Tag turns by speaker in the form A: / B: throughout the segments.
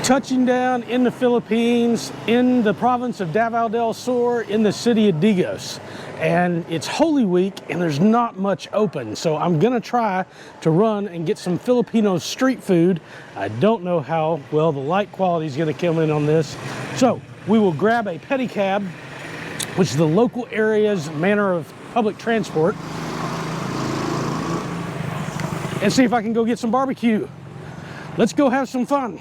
A: Touching down in the Philippines, in the province of Davao del Sur, in the city of Digos. And it's Holy Week and there's not much open. So I'm gonna try to run and get some Filipino street food. I don't know how well the light quality is gonna come in on this. So we will grab a pedicab, which is the local area's manner of public transport, and see if I can go get some barbecue. Let's go have some fun.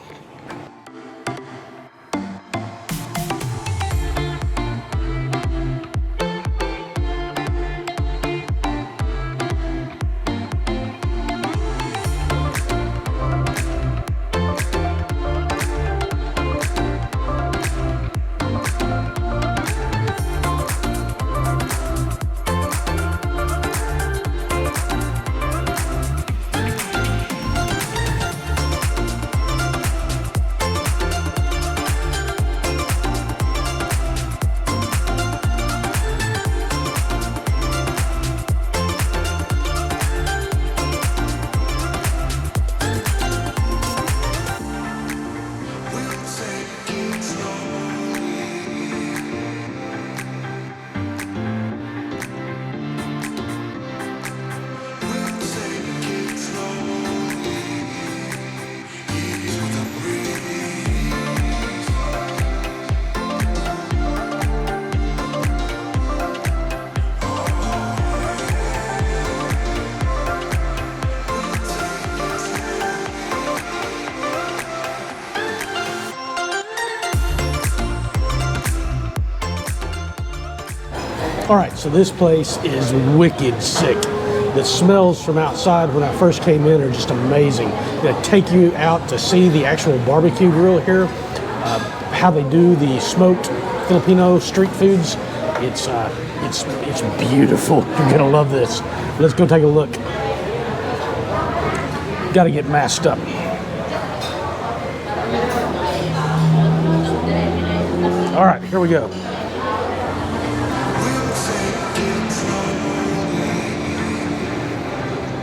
A: All right, so this place is wicked sick. The smells from outside when I first came in are just amazing. They take you out to see the actual barbecue grill here, how they do the smoked Filipino street foods. It's beautiful. You're gonna love this. Let's go take a look. Got to get masked up. All right, here we go.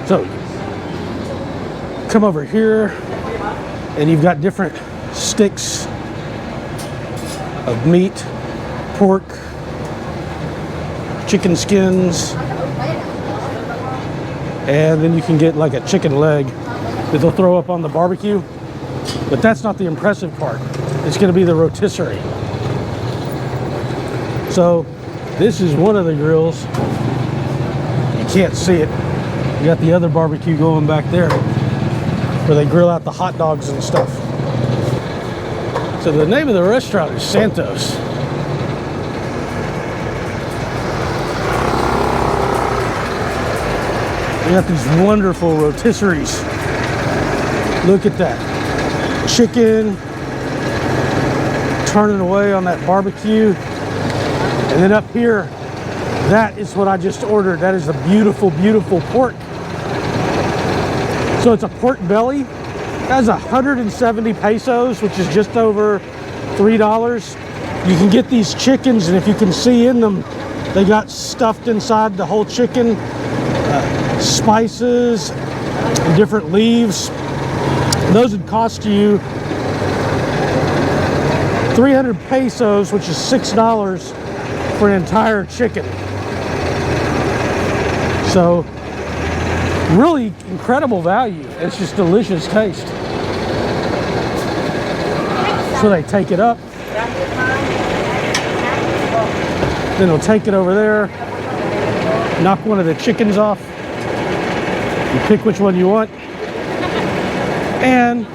A: So, come over here, and you've got different sticks of meat, pork, chicken skins, and then you can get like a chicken leg that they'll throw up on the barbecue. But that's not the impressive part. It's going to be the rotisserie. So, this is one of the grills. You can't see it. You got the other barbecue going back there where they grill out the hot dogs and stuff. So the name of the restaurant is Santos. You got these wonderful rotisseries. Look at that. Chicken, turning away on that barbecue. And then up here, that is what I just ordered. That is the beautiful, beautiful pork. So it's a pork belly. That's 170 pesos, which is just over $3. You can get these chickens, and if you can see in them, they got stuffed inside the whole chicken, spices, and different leaves. And those would cost you 300 pesos, which is $6 for an entire chicken. So, really incredible value. It's just delicious taste. So they take it up. Then they'll take it over there, knock one of the chickens off. You pick which one you want. And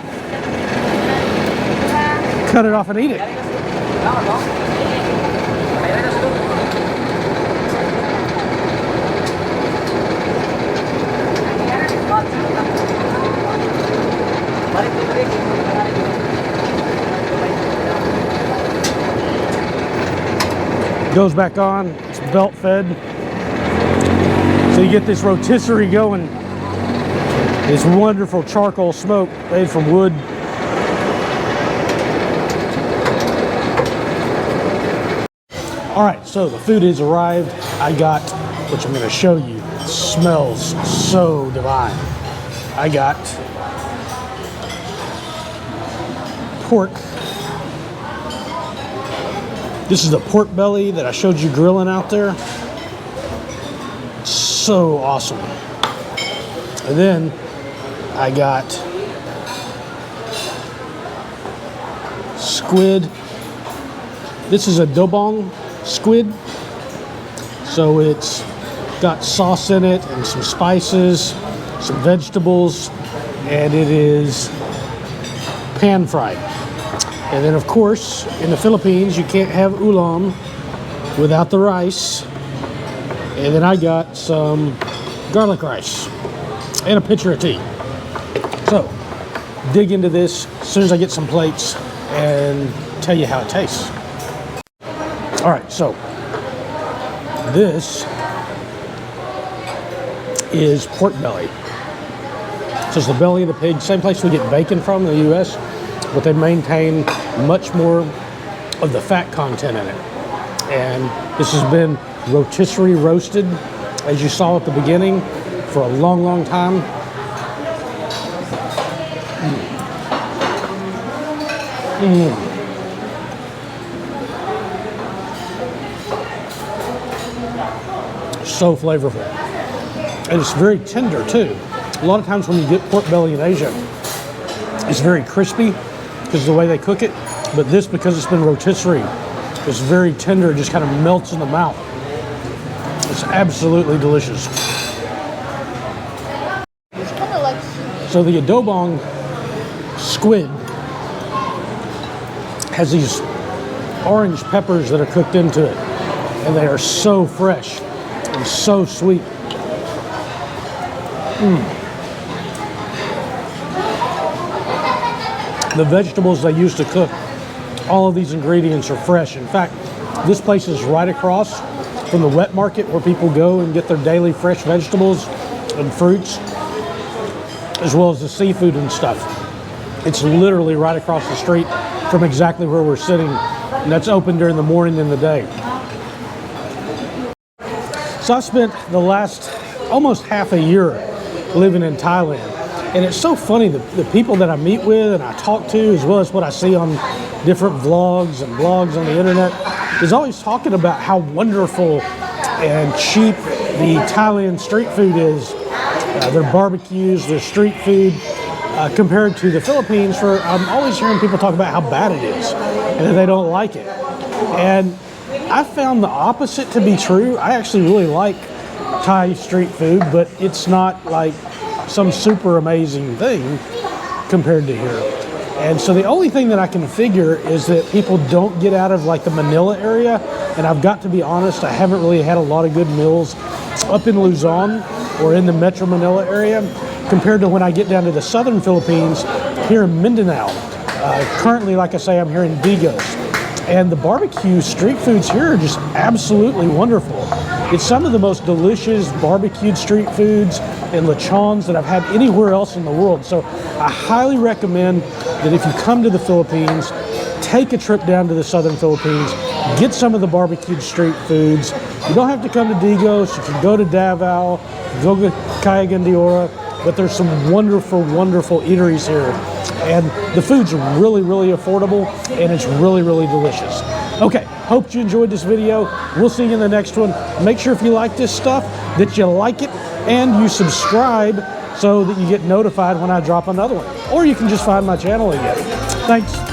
A: cut it off and eat it. Goes back on, it's belt fed. So you get this rotisserie going. This wonderful charcoal smoke made from wood. All right, so the food has arrived. I got, which I'm gonna show you, it smells so divine. I got pork. This is the pork belly that I showed you grilling out there. So awesome. And then I got squid. This is a dobong squid. So it's got sauce in it and some spices, some vegetables, and it is pan fried. And then of course, in the Philippines, you can't have ulam without the rice. And then I got some garlic rice and a pitcher of tea. So, dig into this as soon as I get some plates and tell you how it tastes. All right, so this is pork belly. So it's the belly of the pig, same place we get bacon from in the US, but they maintain much more of the fat content in it. And this has been rotisserie roasted, as you saw at the beginning, for a long, long time. So flavorful. And it's very tender too. A lot of times when you get pork belly in Asia, it's very crispy because of the way they cook it. But this, because it's been rotisserie, it's very tender, it just kind of melts in the mouth. It's absolutely delicious.
B: It's kind of like...
A: So the adobong squid has these orange peppers that are cooked into it. And they are so fresh and so sweet. The vegetables they use to cook, all of these ingredients are fresh. In fact, this place is right across from the wet market where people go and get their daily fresh vegetables and fruits, as well as the seafood and stuff. It's literally right across the street from exactly where we're sitting, and that's open during the morning and the day. So I spent the last almost half a year living in Thailand. And it's so funny, the people that I meet with and I talk to, as well as what I see on different vlogs and blogs on the internet, is always talking about how wonderful and cheap the Thailand street food is. Their barbecues, their street food, compared to the Philippines, where I'm always hearing people talk about how bad it is and that they don't like it. And I found the opposite to be true. I actually really like Thai street food, but it's not like some super amazing thing compared to here. And so the only thing that I can figure is that people don't get out of like the Manila area. And I've got to be honest, I haven't really had a lot of good meals up in Luzon or in the Metro Manila area compared to when I get down to the southern Philippines here in Mindanao. Currently, like I say, I'm here in Digos. And the barbecue street foods here are just absolutely wonderful. It's some of the most delicious barbecued street foods and lechons that I've had anywhere else in the world. So I highly recommend that if you come to the Philippines, take a trip down to the southern Philippines, get some of the barbecued street foods. You don't have to come to Digos. You can go to Davao, go to Cagayan de Oro, but there's some wonderful, wonderful eateries here. And the food's really, really affordable, and it's really, really delicious. Okay, hope you enjoyed this video. We'll see you in the next one. Make sure if you like this stuff, that you like it, and you subscribe so that you get notified when I drop another one. Or you can just find my channel again. Thanks.